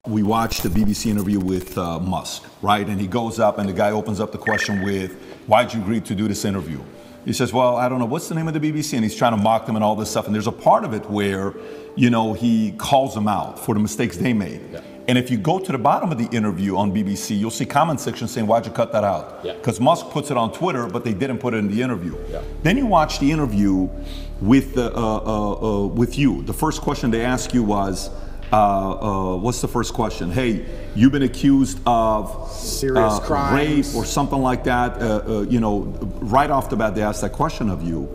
We watched the BBC interview with Musk, right? And he goes up and the guy opens up the question with, why'd you agree to do this interview? He says, well, I don't know, what's the name of the BBC? And he's trying to mock them and all this stuff. And there's a part of it where, you know, he calls them out for the mistakes they made. Yeah. And if you go to the bottom of the interview on BBC, you'll see comment section saying, why'd you cut that out? Because Musk puts it on Twitter, but they didn't put it in the interview. Yeah. Then you watch the interview with you. The first question they ask you was, what's the first question? Hey, you've been accused of serious crimes, rape or something like that. You know, right off the bat, they asked that question of you.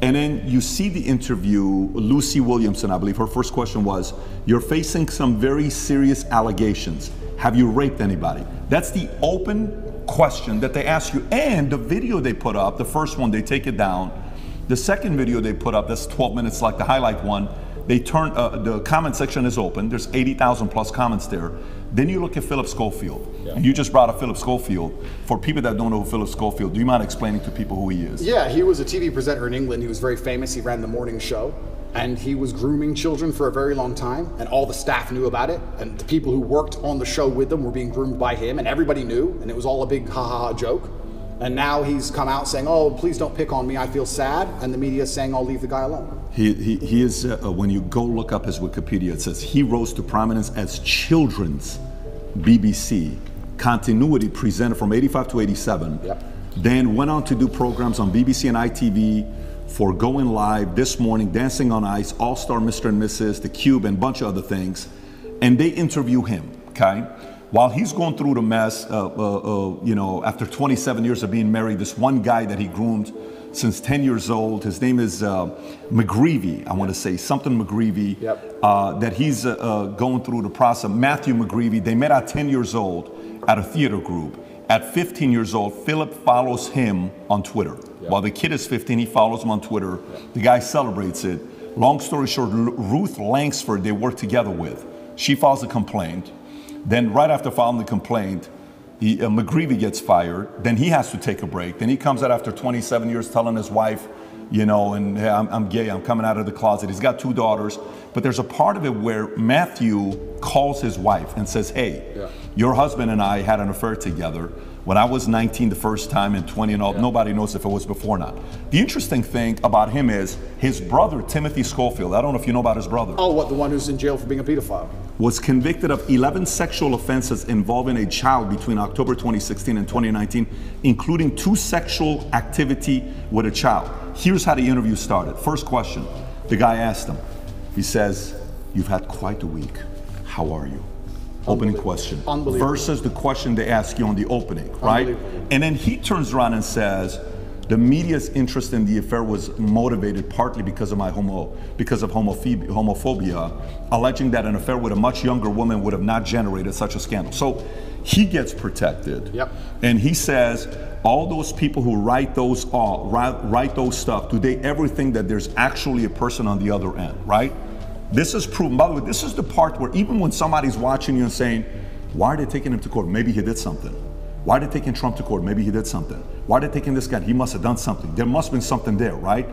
And then you see the interview, Lucy Williamson, I believe, her first question was, you're facing some very serious allegations. Have you raped anybody? That's the open question that they ask you. And the video they put up, the first one, they take it down. The second video they put up, that's 12 minutes like the highlight one, they turn, the comment section is open. There's 80,000 plus comments there. Then you look at Philip Schofield. Yeah. And you just brought up Philip Schofield. For people that don't know who Philip Schofield, do you mind explaining to people who he is? Yeah, he was a TV presenter in England. He was very famous. He ran the morning show. And he was grooming children for a very long time. And all the staff knew about it. And the people who worked on the show with them were being groomed by him. And everybody knew. And it was all a big ha-ha-ha joke. And now he's come out saying, oh, please don't pick on me, I feel sad. And the media is saying, I'll leave the guy alone. He is, when you go look up his Wikipedia, it says he rose to prominence as children's BBC continuity presenter from 85 to 87. Yep. Then went on to do programs on BBC and ITV for Going Live, This Morning, Dancing on Ice, All-Star Mr. and Mrs., The Cube, and a bunch of other things. And they interview him, okay? While he's going through the mess, you know, after 27 years of being married, this one guy that he groomed since 10 years old, his name is McGreevy, I want to say, something McGreevy, that he's going through the process. Matthew McGreevy, they met at 10 years old at a theater group. At 15 years old, Philip follows him on Twitter. While the kid is 15, he follows him on Twitter. The guy celebrates it. Long story short, Ruth Langsford, they work together with. She files a complaint. Then right after filing the complaint, McGreevy gets fired. Then he has to take a break. Then he comes out after 27 years telling his wife, you know, and hey, I'm gay, I'm coming out of the closet. He's got 2 daughters. But there's a part of it where Matthew calls his wife and says, hey, your husband and I had an affair together when I was 19 the first time and 20 and all. Nobody knows if it was before or not. The interesting thing about him is his brother, Timothy Schofield, I don't know if you know about his brother. Oh, what, the one who's in jail for being a pedophile? Was convicted of 11 sexual offenses involving a child between October 2016 and 2019, including 2 sexual activity with a child. Here's how the interview started. First question, the guy asked him, he says, you've had quite a week. How are you? Opening question. Versus the question they ask you on the opening, right? And then he turns around and says, the media's interest in the affair was motivated partly because of homophobia, alleging that an affair with a much younger woman would have not generated such a scandal. So he gets protected. And he says, all those people who write those stuff, do they ever think that there's actually a person on the other end, right? This is proven. By the way, this is the part where even when somebody's watching you and saying, why are they taking him to court? Maybe he did something. Why are they taking Trump to court? Maybe he did something. Why are they taking this guy? He must have done something. There must have been something there, right?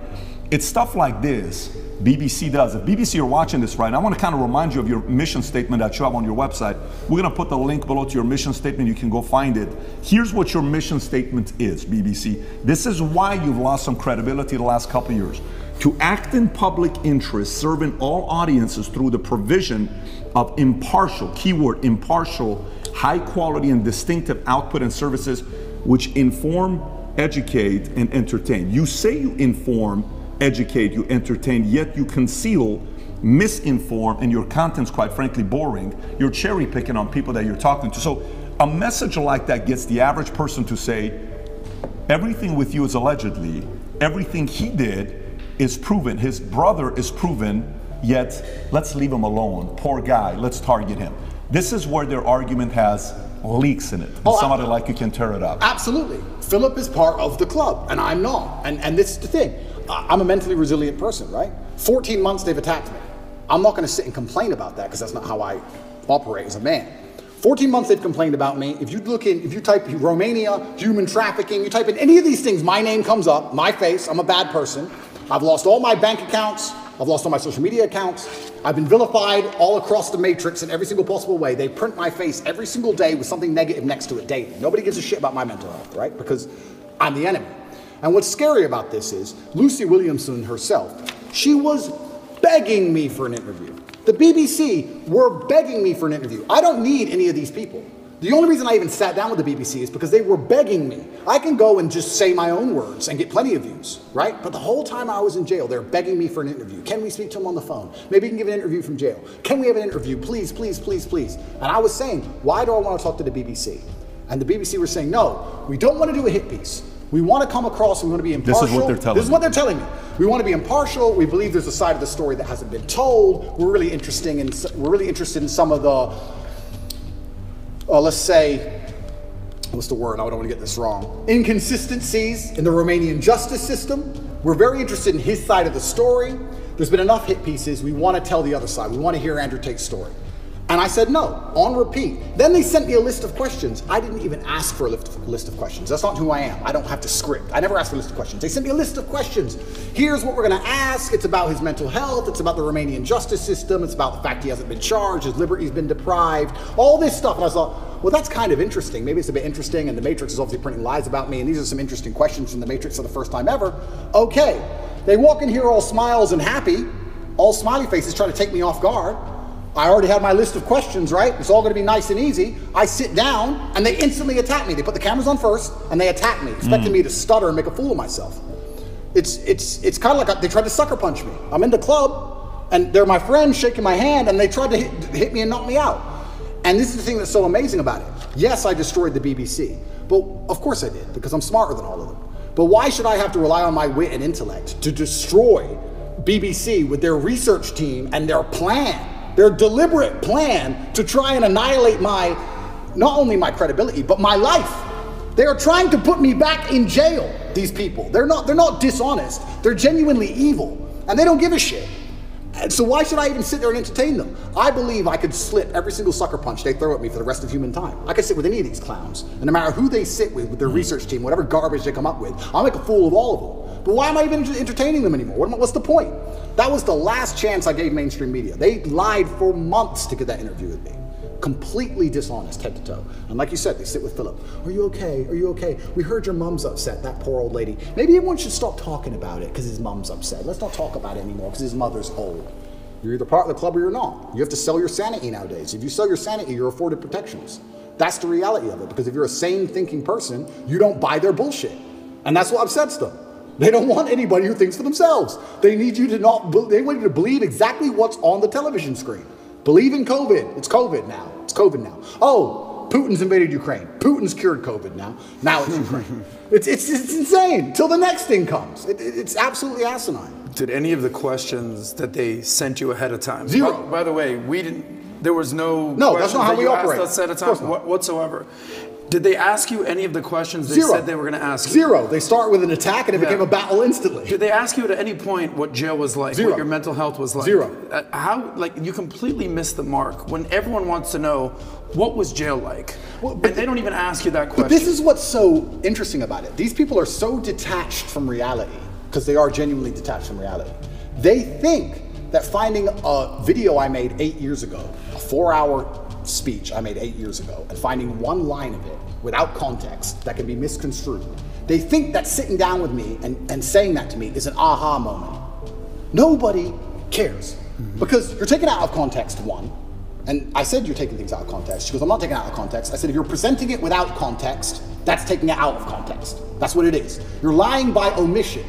It's stuff like this BBC does. If BBC are watching this right now, I want to kind of remind you of your mission statement that you have on your website. We're going to put the link below to your mission statement. You can go find it. Here's what your mission statement is, BBC. This is why you've lost some credibility the last couple of years. To act in public interest, serving all audiences through the provision of impartial, keyword impartial, high quality and distinctive output and services which inform, educate, and entertain. You say you inform, educate, you entertain, yet you conceal, misinform, and your content's quite frankly boring. You're cherry picking on people that you're talking to. So a message like that gets the average person to say, everything with you is allegedly, everything he did is proven, his brother is proven, yet let's leave him alone. Poor guy, let's target him. This is where their argument has leaks in it. And somebody like you can tear it up. Absolutely. Philip is part of the club, and I'm not. And this is the thing. I'm a mentally resilient person, right? 14 months they've attacked me. I'm not going to sit and complain about that because that's not how I operate as a man. 14 months they've complained about me. If you type Romania, human trafficking, you type in any of these things, my name comes up, my face, I'm a bad person. I've lost all my bank accounts. I've lost all my social media accounts. I've been vilified all across the matrix in every single possible way. They print my face every single day with something negative next to it daily. Nobody gives a shit about my mental health, right? Because I'm the enemy. And what's scary about this is Lucy Williamson herself, she was begging me for an interview. The BBC were begging me for an interview. I don't need any of these people. The only reason I even sat down with the BBC is because they were begging me. I can go and just say my own words and get plenty of views, right? But the whole time I was in jail, they're begging me for an interview. Can we speak to him on the phone? Maybe you can give an interview from jail. Can we have an interview? Please, please, please, please. And I was saying, why do I want to talk to the BBC? And the BBC were saying, no, we don't want to do a hit piece. We want to come across, we want to be impartial. This is what they're telling me. This is what they're telling me. We want to be impartial. We believe there's a side of the story that hasn't been told. We're really interested in some of the, let's say, what's the word? I don't want to get this wrong. Inconsistencies in the Romanian justice system. We're very interested in his side of the story. There's been enough hit pieces. We want to tell the other side. We want to hear Andrew Tate's story. And I said no, on repeat. Then they sent me a list of questions. I didn't even ask for a list of questions. That's not who I am. I don't have to script. I never asked for a list of questions. They sent me a list of questions. Here's what we're going to ask. It's about his mental health. It's about the Romanian justice system. It's about the fact he hasn't been charged. His liberty's been deprived. All this stuff. And I thought, well, that's kind of interesting. Maybe it's a bit interesting. And the Matrix is obviously printing lies about me. And these are some interesting questions from the Matrix for the first time ever. Okay. They walk in here all smiles and happy, all smiley faces, trying to take me off guard. I already had my list of questions, right? It's all going to be nice and easy. I sit down and they instantly attack me. They put the cameras on first and they attack me, expecting me to stutter and make a fool of myself. It's kind of like they tried to sucker punch me. I'm in the club and they're my friends shaking my hand and they tried to hit me and knock me out. And this is the thing that's so amazing about it. Yes, I destroyed the BBC, but of course I did because I'm smarter than all of them. But why should I have to rely on my wit and intellect to destroy BBC with their research team and their plan? Their deliberate plan to try and annihilate not only my credibility, but my life. They are trying to put me back in jail, these people. They're not dishonest. They're genuinely evil, and they don't give a shit. And so why should I even sit there and entertain them? I believe I could slip every single sucker punch they throw at me for the rest of human time. I could sit with any of these clowns, and no matter who they sit with their research team, whatever garbage they come up with, I'll make a fool of all of them. But why am I even entertaining them anymore? What's the point? That was the last chance I gave mainstream media. They lied for months to get that interview with me. Completely dishonest, head to toe. And like you said, they sit with Philip. Are you okay? Are you okay? We heard your mom's upset, that poor old lady. Maybe everyone should stop talking about it because his mom's upset. Let's not talk about it anymore because his mother's old. You're either part of the club or you're not. You have to sell your sanity nowadays. If you sell your sanity, you're afforded protections. That's the reality of it, because if you're a sane thinking person, you don't buy their bullshit. And that's what upsets them. They don't want anybody who thinks for themselves. They need you to they want you to believe exactly what's on the television screen. Believe in COVID. It's COVID now. It's COVID now. Oh, Putin's invaded Ukraine. Putin's cured COVID now. Now it's Ukraine. It's insane. Till the next thing comes. It's absolutely asinine. Did any of the questions that they sent you ahead of time? Zero. By the way, we didn't. There was no. No, that's not how we operate. Asked us ahead of time whatsoever. Did they ask you any of the questions they said they were going to ask you? Zero. They start with an attack and it became a battle instantly. Did they ask you at any point what jail was like? Zero. What your mental health was like? Zero. How, like, you completely missed the mark when everyone wants to know what was jail like. Well, but they don't even ask you that question. But this is what's so interesting about it. These people are so detached from reality, because they are genuinely detached from reality. They think that finding a video I made 8 years ago, a 4-hour speech I made 8 years ago, and finding one line of it without context that can be misconstrued, they think that sitting down with me and saying that to me is an aha moment. Nobody cares. Because you're taking it out of context, one. And I said you're taking things out of context. She goes, I'm not taking it out of context. I said, if you're presenting it without context, that's taking it out of context. That's what it is. You're lying by omission.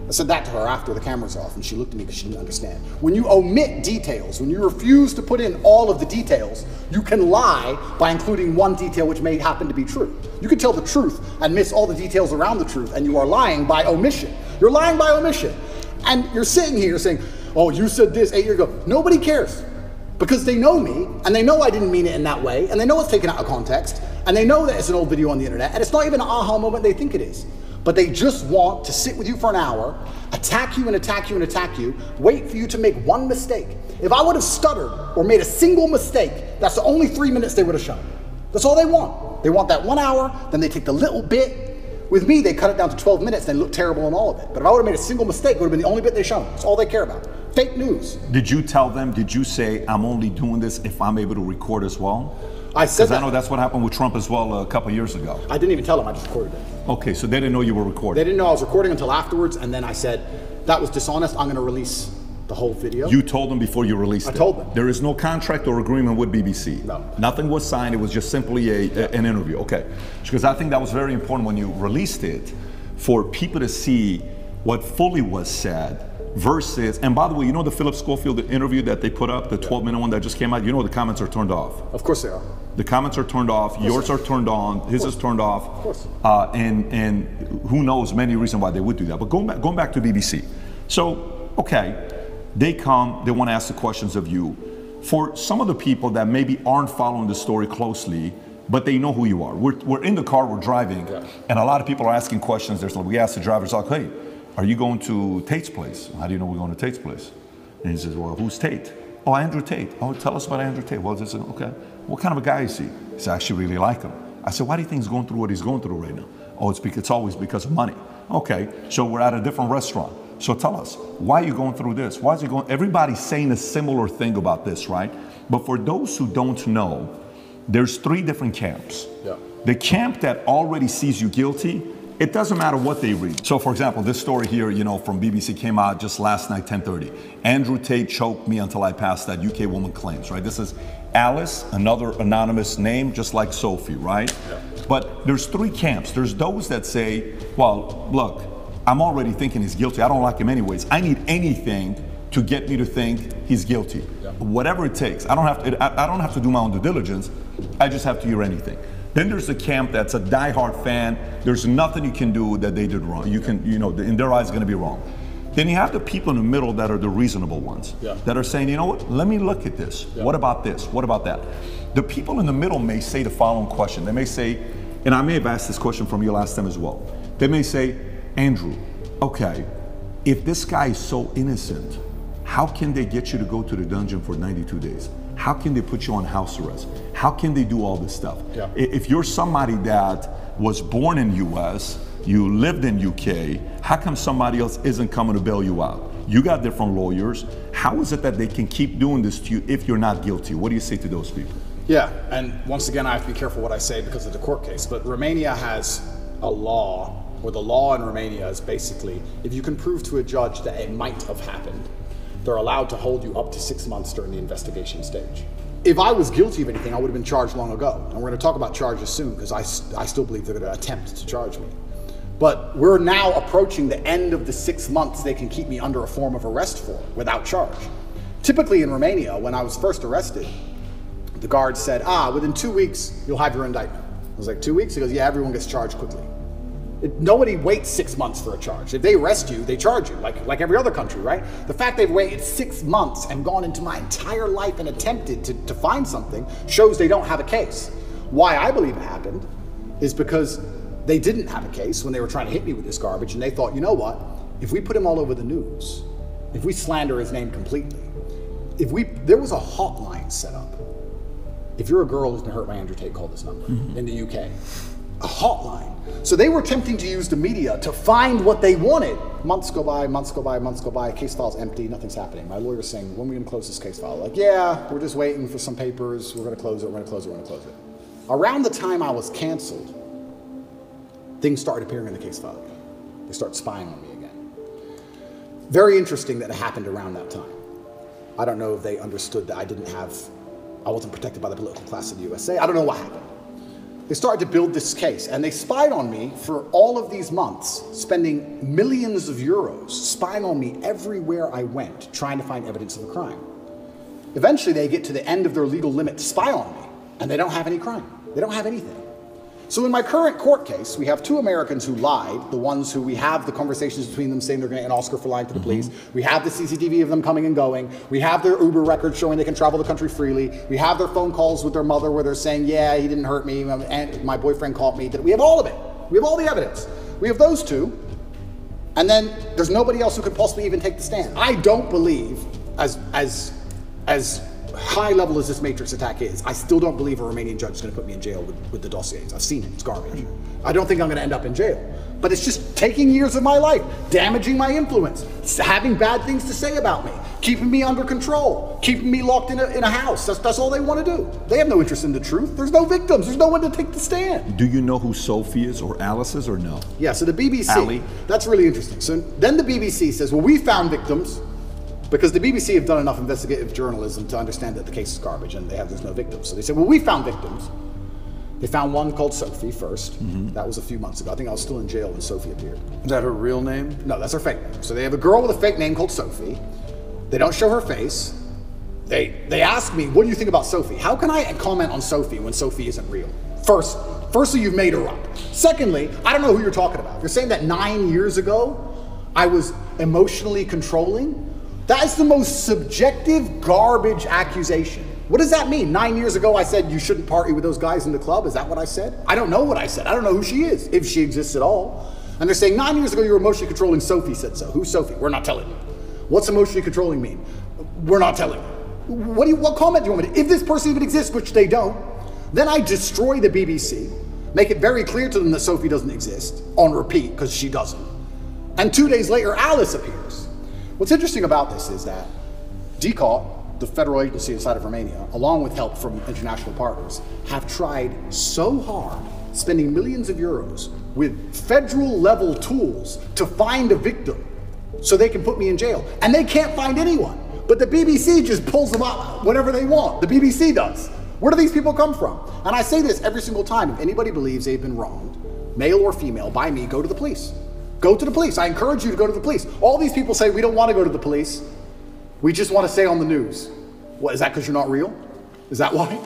I said that to her after the camera's off, and she looked at me because she didn't understand. When you omit details, when you refuse to put in all of the details, you can lie by including one detail which may happen to be true. You can tell the truth and miss all the details around the truth, and you are lying by omission. You're lying by omission. And you're sitting here saying, oh, you said this 8 years ago. Nobody cares. Because they know me, and they know I didn't mean it in that way, and they know it's taken out of context, and they know that it's an old video on the internet, and it's not even an aha moment they think it is. But they just want to sit with you for an hour, attack you and attack you and attack you, wait for you to make one mistake. If I would have stuttered or made a single mistake, that's the only 3 minutes they would have shown. That's all they want. They want that 1 hour, then they take the little bit With me, they cut it down to 12 minutes and they look terrible in all of it. But if I would have made a single mistake, it would have been the only bit they shown. That's all they care about. Fake news. Did you tell them, did you say, I'm only doing this if I'm able to record as well? I said that. Because I know that's what happened with Trump as well a couple of years ago. I didn't even tell them, I just recorded it. Okay, so they didn't know you were recording. They didn't know I was recording until afterwards, and then I said, that was dishonest, I'm going to release the whole video. You told them before you released it? I told them. There is no contract or agreement with BBC? No. Nothing was signed, it was just simply an interview, okay. Because I think that was very important when you released it, for people to see what fully was said versus, and by the way, you know the Philip Schofield interview that they put up, the 12-minute one that just came out, you know the comments are turned off. Of course they are. The comments are turned off, yours are turned on, his is turned off. Of course. And who knows many reasons why they would do that. But going back to BBC. So, okay, they come, they want to ask the questions of you. For some of the people that maybe aren't following the story closely, but they know who you are. We're in the car, we're driving, and a lot of people are asking questions. We ask the drivers, like, hey, are you going to Tate's place? How do you know we're going to Tate's place? And he says, well, who's Tate? Oh, Andrew Tate. Oh, tell us about Andrew Tate. Well, this is, okay. What kind of a guy is he? He said, I actually really like him. I said, why do you think he's going through what he's going through right now? Oh, it's always because of money. Okay, so we're at a different restaurant. So tell us, why are you going through this? Why is he going? Everybody's saying a similar thing about this, right? But for those who don't know, there's 3 different camps. Yeah. The camp that already sees you guilty, it doesn't matter what they read. So for example, this story here, you know, from BBC came out just last night, 10:30. Andrew Tate choked me until I passed that, UK woman claims, right? This is Alice, another anonymous name, just like Sophie, right? Yeah. But there's 3 camps. There's those that say, well, look, I'm already thinking he's guilty. I don't like him anyways. I need anything to get me to think he's guilty. Yeah. Whatever it takes. I don't have to do my own due diligence. I just have to hear anything. Then there's the camp that's a diehard fan. There's nothing you can do that they did wrong. You can, you know, in their eyes, it's going to be wrong. Then you have the people in the middle that are the reasonable ones, that are saying, you know what, let me look at this. What about this? What about that? The people in the middle may say the following question. They may say, and I may have asked this question from you last time as well. They may say, Andrew, okay, if this guy is so innocent, how can they get you to go to the dungeon for 92 days? How can they put you on house arrest? How can they do all this stuff? Yeah. If you're somebody that was born in US, you lived in UK, how come somebody else isn't coming to bail you out? You got different lawyers. How is it that they can keep doing this to you if you're not guilty? What do you say to those people? Yeah, and once again, I have to be careful what I say because of the court case, but Romania has a law, or the law in Romania is basically, if you can prove to a judge that it might have happened, they're allowed to hold you up to 6 months during the investigation stage. If I was guilty of anything, I would have been charged long ago. And we're going to talk about charges soon because I still believe they're going to attempt to charge me. But we're now approaching the end of the 6 months they can keep me under a form of arrest for without charge. Typically in Romania, when I was first arrested, the guard said, within 2 weeks, you'll have your indictment. I was like, 2 weeks? He goes, yeah, everyone gets charged quickly. Nobody waits 6 months for a charge. If they arrest you, they charge you, like every other country, right? The fact they've waited 6 months and gone into my entire life and attempted to find something shows they don't have a case. Why I believe it happened is because they didn't have a case when they were trying to hit me with this garbage, and they thought, you know what? If we put him all over the news, if we slander his name completely, there was a hotline set up. If you're a girl who's been hurt by Andrew Tate, call this number in the UK. A hotline. So they were attempting to use the media to find what they wanted. Months go by, months go by, months go by, case file's empty, nothing's happening. My lawyer's saying, when are we gonna close this case file? Like, yeah, we're just waiting for some papers, we're gonna close it, we're gonna close it, we're gonna close it. Around the time I was canceled, things started appearing in the case file again. They started spying on me again. Very interesting that it happened around that time. I don't know if they understood that I wasn't protected by the political class of the USA. I don't know what happened. They started to build this case, and they spied on me for all of these months, spending millions of euros, spying on me everywhere I went, trying to find evidence of a crime. Eventually, they get to the end of their legal limit to spy on me, and they don't have any crime. They don't have anything. So in my current court case, we have 2 Americans who lied, the ones who we have the conversations between them saying they're going to get an Oscar for lying to the police. We have the CCTV of them coming and going. We have their Uber records showing they can travel the country freely. We have their phone calls with their mother where they're saying, yeah, he didn't hurt me, and my boyfriend caught me. We have all of it. We have all the evidence. We have those 2, and then there's nobody else who could possibly even take the stand. I don't believe, as high level as this Matrix attack is, I still don't believe a Romanian judge is going to put me in jail with the dossiers. I've seen it. It's garbage. I don't think I'm going to end up in jail. But it's just taking years of my life, damaging my influence, having bad things to say about me, keeping me under control, keeping me locked in a house. That's all they want to do. They have no interest in the truth. There's no victims. There's no one to take the stand. Do you know who Sophie is or Alice is or no? Yeah, so the BBC, Ali? That's really interesting. So then the BBC says, well, we found victims, because the BBC have done enough investigative journalism to understand that the case is garbage and there's no victims. So they said, well, we found victims. They found one called Sophie first. That was a few months ago. I think I was still in jail when Sophie appeared. Is that her real name? No, that's her fake name. So they have a girl with a fake name called Sophie. They don't show her face. They ask me, what do you think about Sophie? How can I comment on Sophie when Sophie isn't real? Firstly, you've made her up. Secondly, I don't know who you're talking about. You're saying that 9 years ago, I was emotionally controlling? That is the most subjective garbage accusation. What does that mean? 9 years ago, I said you shouldn't party with those guys in the club. Is that what I said? I don't know what I said. I don't know who she is, if she exists at all. And they're saying 9 years ago, you were emotionally controlling. Sophie said so. Who's Sophie? We're not telling you. What's emotionally controlling mean? We're not telling you. What comment do you want me to? If this person even exists, which they don't, then I destroy the BBC, make it very clear to them that Sophie doesn't exist, on repeat, because she doesn't. And 2 days later, Alice appears. What's interesting about this is that DCAUT, the federal agency inside of Romania, along with help from international partners, have tried so hard, spending millions of euros with federal level tools to find a victim so they can put me in jail. And they can't find anyone. But the BBC just pulls them up whenever they want. The BBC does. Where do these people come from? And I say this every single time. If anybody believes they've been wronged, male or female, by me, go to the police. Go to the police. I encourage you to go to the police. All these people say we don't want to go to the police. We just want to stay on the news. What, is that because you're not real? Is that why?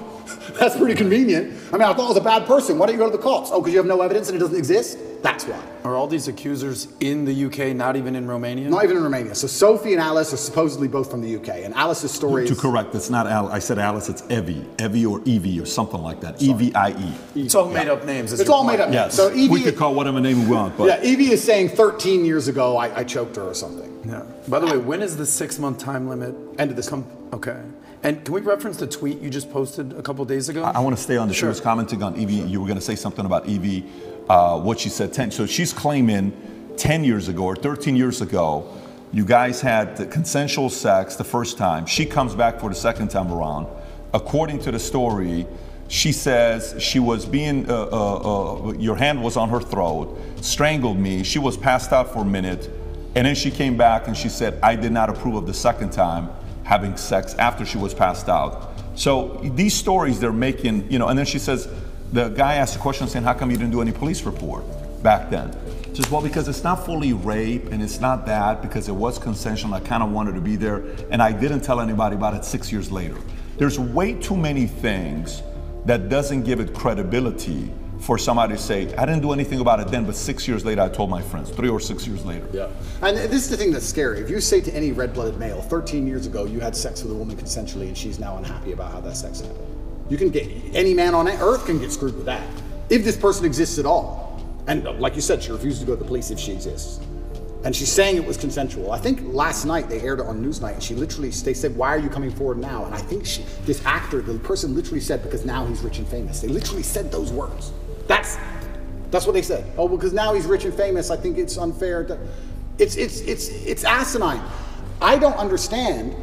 That's pretty convenient. I mean, I thought I was a bad person. Why don't you go to the cops? Oh, because you have no evidence and it doesn't exist? That's why. Are all these accusers in the UK, not even in Romania? Not even in Romania. So Sophie and Alice are supposedly both from the UK. And Alice's story is... To correct, it's not Alice. I said Alice, it's Evie. Evie or Evie or something like that. E-V-I-E. It's all made up names. It's all made up names. Yes. So Evie, we could call whatever name we want. But yeah, Evie is saying 13 years ago I choked her or something. Yeah. By the way, when is the 6-month time limit? End of this month. Okay. And can we reference the tweet you just posted a couple days ago? I want to stay on this. She was commenting on Evie. You were going to say something about Evie, what she said 10. So she's claiming 10 years ago or 13 years ago, you guys had the consensual sex the first time. She comes back for the second time around. According to the story, she says she was being, your hand was on her throat, strangled me. She was passed out for a minute. And then she came back and she said, I did not approve of the second time having sex after she was passed out. So these stories they're making, you know, and then she says, the guy asked a question saying, how come you didn't do any police report back then? She says, well, because it's not fully rape and it's not that, because it was consensual. I kind of wanted to be there and I didn't tell anybody about it 6 years later. There's way too many things that doesn't give it credibility for somebody to say, I didn't do anything about it then, but 6 years later I told my friends, 3 or 6 years later. Yeah. And this is the thing that's scary. If you say to any red-blooded male, 13 years ago you had sex with a woman consensually and she's now unhappy about how that sex happened, you can get, any man on earth can get screwed with that. If this person exists at all. And like you said, she refused to go to the police if she exists. And she's saying it was consensual. I think last night they aired it on Newsnight and she literally, they said, why are you coming forward now? And I think this actor, the person literally said, because now he's rich and famous. They literally said those words. That's what they said. Oh, because now he's rich and famous, I think it's unfair. It's asinine. I don't understand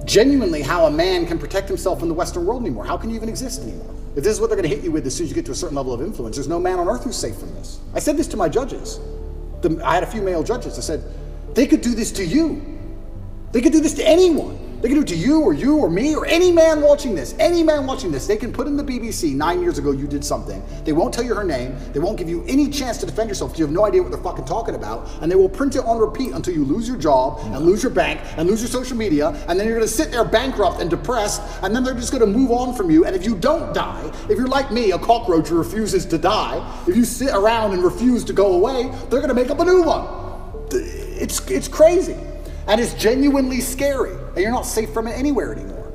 genuinely how a man can protect himself in the Western world anymore. How can you even exist anymore? If this is what they're going to hit you with as soon as you get to a certain level of influence, there's no man on earth who's safe from this. I said this to my judges. I had a few male judges. I said, they could do this to you. They could do this to anyone. They can do it to you or me or any man watching this. Any man watching this. They can put in the BBC 9 years ago you did something. They won't tell you her name. They won't give you any chance to defend yourself because you have no idea what they're fucking talking about. And they will print it on repeat until you lose your job and lose your bank and lose your social media. And then you're going to sit there bankrupt and depressed. And then they're just going to move on from you. And if you don't die, if you're like me, a cockroach who refuses to die, if you sit around and refuse to go away, they're going to make up a new one. It's crazy. And it's genuinely scary. And you're not safe from it anywhere anymore.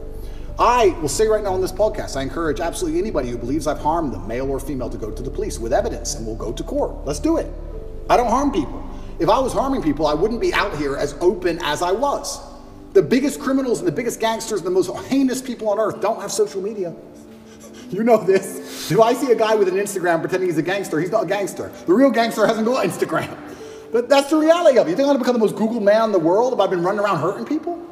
I will say right now on this podcast, I encourage absolutely anybody who believes I've harmed them, male or female, to go to the police with evidence and we'll go to court. Let's do it. I don't harm people. If I was harming people, I wouldn't be out here as open as I was. The biggest criminals and the biggest gangsters and the most heinous people on earth don't have social media. You know this. If I see a guy with an Instagram pretending he's a gangster, he's not a gangster. The real gangster hasn't got Instagram. But that's the reality of it. You think I'm gonna become the most Googled man in the world if I've been running around hurting people?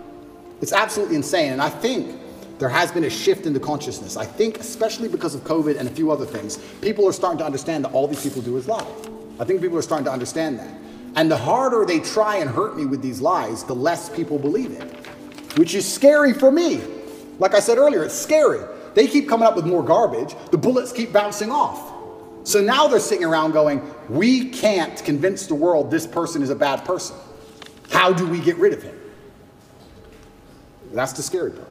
It's absolutely insane. And I think there has been a shift in the consciousness. I think, especially because of COVID and a few other things, people are starting to understand that all these people do is lie. I think people are starting to understand that. And the harder they try and hurt me with these lies, the less people believe it, which is scary for me. Like I said earlier, it's scary. They keep coming up with more garbage. The bullets keep bouncing off. So now they're sitting around going, we can't convince the world this person is a bad person. How do we get rid of him? That's the scary part.